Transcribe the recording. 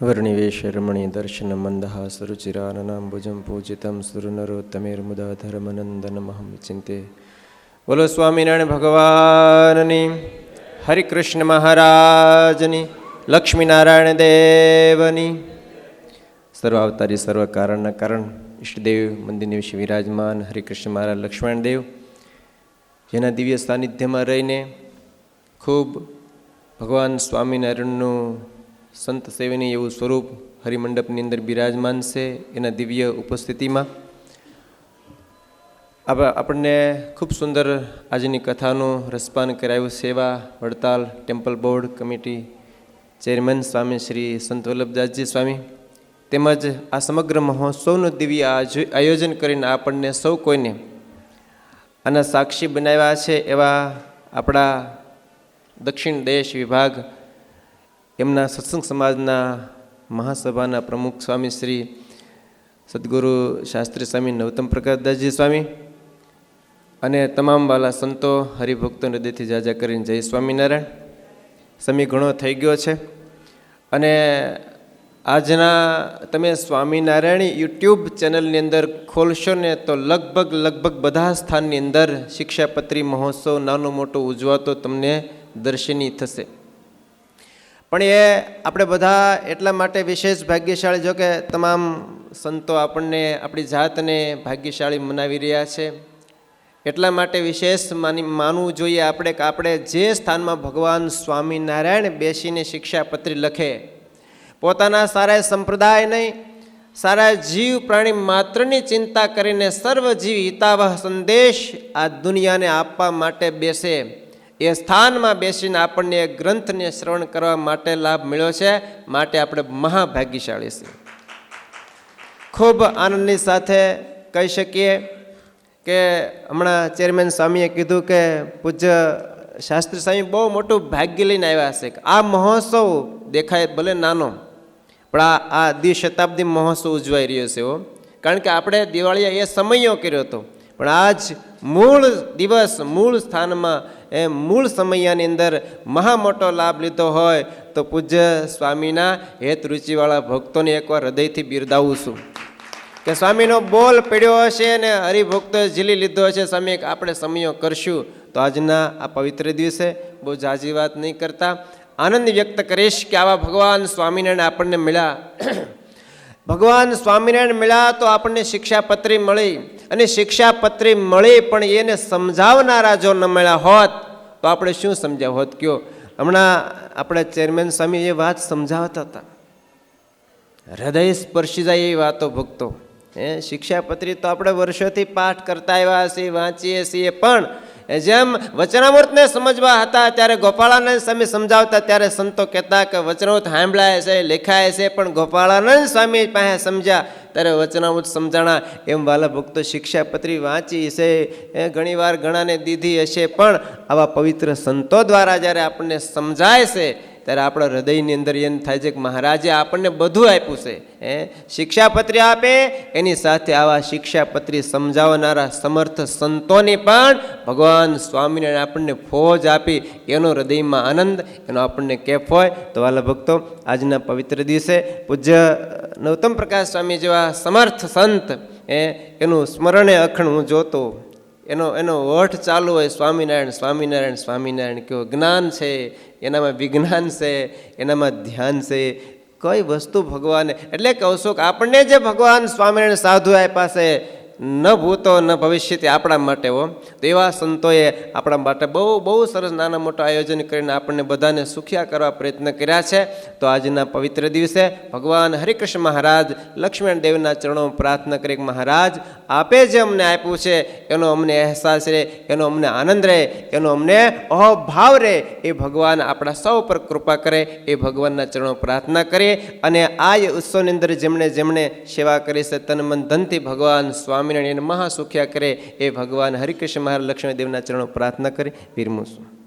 વર્ણિવેશરમણી દર્શન મંદહાસરુચિરાનનાંબુજં પૂજિતં સુરનરોત્તમેર્મુદાધર્મનંદનમહં વિચિંતે. બોલો સ્વામિનારાયણ ભગવાનની, હરિકૃષ્ણ મહારાજની, લક્ષ્મીનારાયણ દેવની. સર્વાવતારી સર્વ કારણના કારણ ઈષ્ટદેવ મંદિરની વિશે વિરાજમાન હરિકૃષ્ણ મહારાજ લક્ષ્મણ દેવ, જેના દિવ્ય સાનિધ્યમાં રહીને ખૂબ ભગવાન સ્વામિનારાયણનું સંત સેવની એવું સ્વરૂપ હરિમંડપની અંદર બિરાજમાન છે. એના દિવ્ય ઉપસ્થિતિમાં આપણને ખૂબ સુંદર આજની કથાનું રસપાન કરાયું. સેવા Vadtal temple board committee chairman Swami Shri Sant Vallabhdasji સ્વામી તેમજ આ સમગ્ર મહોત્સવનું દિવ્ય આયોજન કરીને આપણને સૌ કોઈને આના સાક્ષી બનાવ્યા છે. એવા આપણા દક્ષિણ દેશ વિભાગ એમના સત્સંગ સમાજના મહાસભાના પ્રમુખ સ્વામી શ્રી સદગુરુ શાસ્ત્રી સ્વામી નવતમ પ્રકાશદાસજી સ્વામી અને તમામ વાલા સંતો હરિભક્તો હૃદયથી જાજા કરીને જય સ્વામિનારાયણ. સમય ઘણો થઈ ગયો છે અને આજના તમે સ્વામિનારાયણ યુટ્યુબ ચેનલની અંદર ખોલશો ને તો લગભગ બધા સ્થાનની અંદર શિક્ષાપત્રી મહોત્સવ નાનો મોટો ઉજવાતો તમને દર્શની થશે. પણ એ આપણે બધા એટલા માટે વિશેષ ભાગ્યશાળી, જો કે તમામ સંતો આપણને આપણી જાતને ભાગ્યશાળી મનાવી રહ્યા છે, એટલા માટે વિશેષ માનવું જોઈએ આપણે કે આપણે જે સ્થાનમાં ભગવાન સ્વામિનારાયણ બેસીને શિક્ષાપત્રી લખે, પોતાના સારા સંપ્રદાય નહીં, સારા જીવ પ્રાણી માત્રની ચિંતા કરીને સર્વજીવ હિતાવહ સંદેશ આ દુનિયાને આપવા માટે બેસે, એ સ્થાનમાં બેસીને આપણને એ ગ્રંથને શ્રવણ કરવા માટે લાભ મળ્યો છે. માટે આપણે મહાભાગ્યશાળી છીએ. ખૂબ આનંદની સાથે કહી શકીએ કે હમણાં ચેરમેન સ્વામીએ કીધું કે પૂજ્ય શાસ્ત્રી સ્વામી બહુ મોટું ભાગ્ય લઈને આવ્યા છે. આ મહોત્સવ દેખાય ભલે નાનો, પણ આ દ્વિશતાબ્દી મહોત્સવ ઉજવાઈ રહ્યો છે. કારણ કે આપણે દિવાળીએ એ સમયો કર્યો હતો, પણ આજ મૂળ દિવસ મૂળ સ્થાનમાં એ મૂળ સમયની અંદર મહા મોટો લાભ લીધો હોય તો પૂજ્ય સ્વામીના હેત રુચિવાળા ભક્તોને એકવાર હૃદયથી બિરદાવું છું કે સ્વામીનો બોલ પડ્યો હશે અને હરિભક્તોએ ઝીલી લીધો હશે. સ્વામી આપણે સમયો કરશું. તો આજના આ પવિત્ર દિવસે બહુ જાજી વાત નહીં કરતા આનંદ વ્યક્ત કરીશ કે આવા ભગવાન સ્વામિનારાયણ આપણને મળ્યા. ભગવાન સ્વામિનારાયણ મળ્યા તો આપણને શિક્ષાપત્રી મળી, અને શિક્ષાપત્રી મળી પણ એને સમજાવનારા જો ન મળ્યા હોત તો આપણે શું સમજ્યા હોત કયો? હમણાં આપણે ચેરમેન સ્વામી એ વાત સમજાવતા હતા, હૃદય સ્પર્શી જાય એવી વાતો ભક્તો. શિક્ષાપત્રી તો આપણે વર્ષોથી પાઠ કરતા આવ્યા છીએ, વાંચીએ છીએ, પણ જેમ વચનામૃતને સમજવા હતા ત્યારે ગોપાળાનંદ સ્વામી સમજાવતા ત્યારે સંતો કહેતા કે વચનામૃત સાંભળાય છે, લેખાય છે, પણ ગોપાળાનંદ સ્વામી પાસે સમજ્યા ત્યારે વચનામૃત સમજાણા. એમ વાલા ભક્તો શિક્ષાપત્રી વાંચી છે, ઘણીવાર ઘણાને દીધી હશે, પણ આવા પવિત્ર સંતો દ્વારા જ્યારે આપણને સમજાય છે ત્યારે આપણા હૃદયની અંદર એમ થાય છે કે મહારાજે આપણને બધું આપ્યું છે. શિક્ષાપત્રી આપે એની સાથે આવા શિક્ષાપત્રી સમજાવનારા સમર્થ સંતોની પણ ભગવાન સ્વામિનારાયણ આપણને ફોજ આપી, એનો હૃદયમાં આનંદ, એનો આપણને કેફ હોય. તો વાલા ભક્તો આજના પવિત્ર દિવસે પૂજ્ય નવતમ પ્રકાશ સ્વામી જેવા સમર્થ સંત એનું સ્મરણે અખંડ હું જોતો, એનો વઠ ચાલુ હોય સ્વામિનારાયણ સ્વામિનારાયણ સ્વામિનારાયણ. કેવો જ્ઞાન છે, એનામાં વિજ્ઞાન છે, એનામાં ધ્યાન છે. કઈ વસ્તુ ભગવાને, એટલે કહું છું કે આપણને જે ભગવાન સ્વામિનારાયણ સાધુ આપ્યા છે, ન ભૂતો ન ભવિષ્યથી આપણા માટે હો, તો એવા સંતોએ આપણા માટે બહુ સરસ નાના મોટા આયોજન કરીને આપણને બધાને સુખિયા કરવા પ્રયત્ન કર્યા છે. તો આજના પવિત્ર દિવસે ભગવાન હરિકૃષ્ણ મહારાજ લક્ષ્મણ દેવના ચરણોમાં પ્રાર્થના કરી, મહારાજ આપે જે અમને આપ્યું છે એનો અમને અહેસાસ રહે, એનો અમને આનંદ રહે, એનો અમને અભાવ રહે, એ ભગવાન આપણા સૌ પર કૃપા કરે, એ ભગવાનના ચરણો પ્રાર્થના કરીએ. અને આ ઉત્સવની અંદર જેમણે સેવા કરી છે તન મન ધનથી ભગવાન સ્વામિનારાયણ એને મહાસુખ્યા કરે, એ ભગવાન હરિકૃષ્ણ મહારાજ લક્ષ્મણ દેવના ચરણો પ્રાર્થના કરી વિરમું છું.